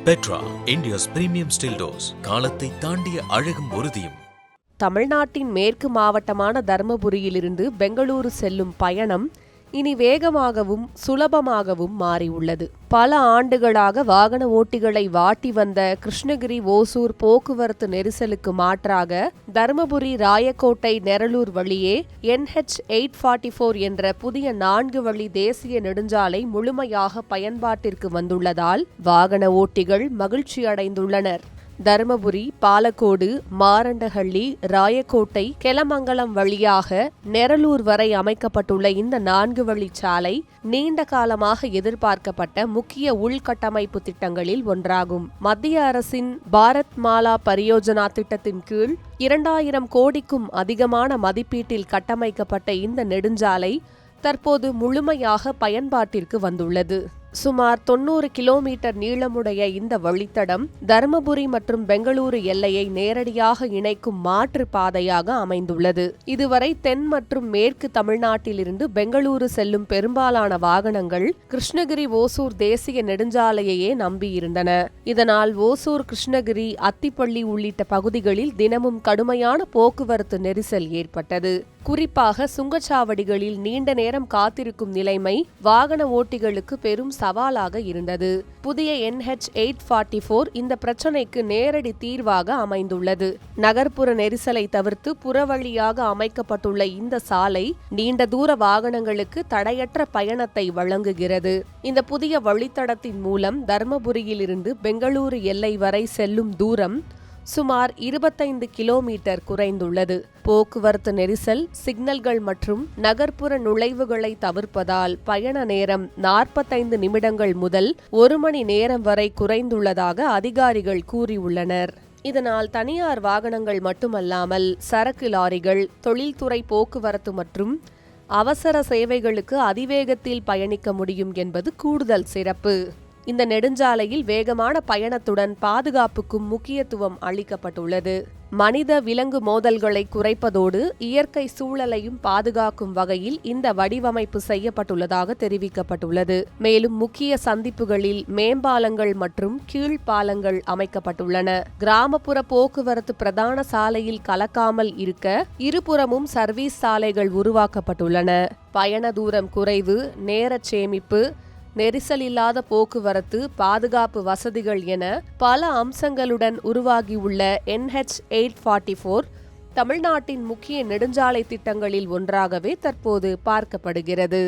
Petra, India's premium steel doors. காலத்தை தாண்டிய அழகும் உறுதியும். தமிழ்நாட்டின் மேற்கு மாவட்டமான தர்மபுரியிலிருந்து பெங்களூரு செல்லும் பயணம் இனி வேகமாகவும் சுலபமாகவும் மாறியுள்ளது. பல ஆண்டுகளாக வாகன ஓட்டிகளை வாட்டி வந்த கிருஷ்ணகிரி ஓசூர் போக்குவரத்து நெரிசலுக்கு மாற்றாக தர்மபுரி ராயக்கோட்டை நெரலூர் வழியே NH 844 என்ற புதிய 4 வழி தேசிய நெடுஞ்சாலை முழுமையாக பயன்பாட்டிற்கு வந்துள்ளதால் வாகன ஓட்டிகள் மகிழ்ச்சியடைந்துள்ளனர். தர்மபுரி, பாலக்கோடு, மாரண்டஹள்ளி, ராயக்கோட்டை, கெலமங்கலம் வழியாக நெரலூர் வரை அமைக்கப்பட்டுள்ள இந்த 4 வழிச்சாலை நீண்ட காலமாக எதிர்பார்க்கப்பட்ட முக்கிய உள்கட்டமைப்பு திட்டங்களில் ஒன்றாகும். மத்திய அரசின் பாரத் மாலா பரியோஜனா திட்டத்தின் கீழ் 2000 கோடிக்கும் அதிகமான மதிப்பீட்டில் கட்டமைக்கப்பட்ட இந்த நெடுஞ்சாலை தற்போது முழுமையாக பயன்பாட்டிற்கு வந்துள்ளது. சுமார் 90 கிலோமீட்டர் நீளமுடைய இந்த வழித்தடம் தர்மபுரி மற்றும் பெங்களூரு எல்லையை நேரடியாக இணைக்கும் மாற்று பாதையாக அமைந்துள்ளது. இதுவரை தென் மற்றும் மேற்கு தமிழ்நாட்டிலிருந்து பெங்களூரு செல்லும் பெரும்பாலான வாகனங்கள் கிருஷ்ணகிரி ஓசூர் தேசிய நெடுஞ்சாலையையே நம்பியிருந்தன. இதனால் ஓசூர், கிருஷ்ணகிரி, அத்திப்பள்ளி உள்ளிட்ட பகுதிகளில் தினமும் கடுமையான போக்குவரத்து நெரிசல் ஏற்பட்டது. குறிப்பாக சுங்கச்சாவடிகளில் நீண்ட நேரம் காத்திருக்கும் நிலைமை வாகன ஓட்டிகளுக்கு பெரும் சவாலாக இருந்தது. புதிய NH 844 இந்த பிரச்சினைக்கு நேரடி தீர்வாக அமைந்துள்ளது. நகர்ப்புற நெரிசலை தவிர்த்து புறவழியாக அமைக்கப்பட்டுள்ள இந்த சாலை நீண்ட தூர வாகனங்களுக்கு தடையற்ற பயணத்தை வழங்குகிறது. இந்த புதிய வழித்தடத்தின் மூலம் தர்மபுரியிலிருந்து பெங்களூரு எல்லை வரை செல்லும் தூரம் சுமார் 25 கிலோமீட்டர் குறைந்துள்ளது. போக்குவரத்து நெரிசல், சிக்னல்கள் மற்றும் நகர்ப்புற நுழைவுகளை தவிர்ப்பதால் பயண நேரம் 45 நிமிடங்கள் முதல் 1 மணி நேரம் வரை குறைந்துள்ளதாக அதிகாரிகள் கூறியுள்ளனர். இதனால் தனியார் வாகனங்கள் மட்டுமல்லாமல் சரக்கு லாரிகள், தொழில்துறை போக்குவரத்து மற்றும் அவசர சேவைகளுக்கு அதிவேகத்தில் பயணிக்க முடியும் என்பது கூடுதல் சிறப்பு. இந்த நெடுஞ்சாலையில் வேகமான பயணத்துடன் பாதுகாப்புக்கும் முக்கியத்துவம் அளிக்கப்பட்டுள்ளது. மனித விலங்கு மோதல்களை குறைப்பதோடு இயற்கை சூழலையும் பாதுகாக்கும் வகையில் இந்த வடிவமைப்பு செய்யப்பட்டுள்ளதாக தெரிவிக்கப்பட்டுள்ளது. மேலும் முக்கிய சந்திப்புகளில் மேம்பாலங்கள் மற்றும் கீழ்ப்பாலங்கள் அமைக்கப்பட்டுள்ளன. கிராமப்புற போக்குவரத்து பிரதான சாலையில் கலக்காமல் இருக்க இருபுறமும் சர்வீஸ் சாலைகள் உருவாக்கப்பட்டுள்ளன. பயண தூரம் குறைவு, நேரச் சேமிப்பு, நெரிசல் இல்லாத போக்குவரத்து, பாதுகாப்பு வசதிகள் என பல அம்சங்களுடன் உருவாகியுள்ள NH 844 தமிழ்நாட்டின் முக்கிய நெடுஞ்சாலை திட்டங்களில் ஒன்றாகவே தற்போது பார்க்கப்படுகிறது.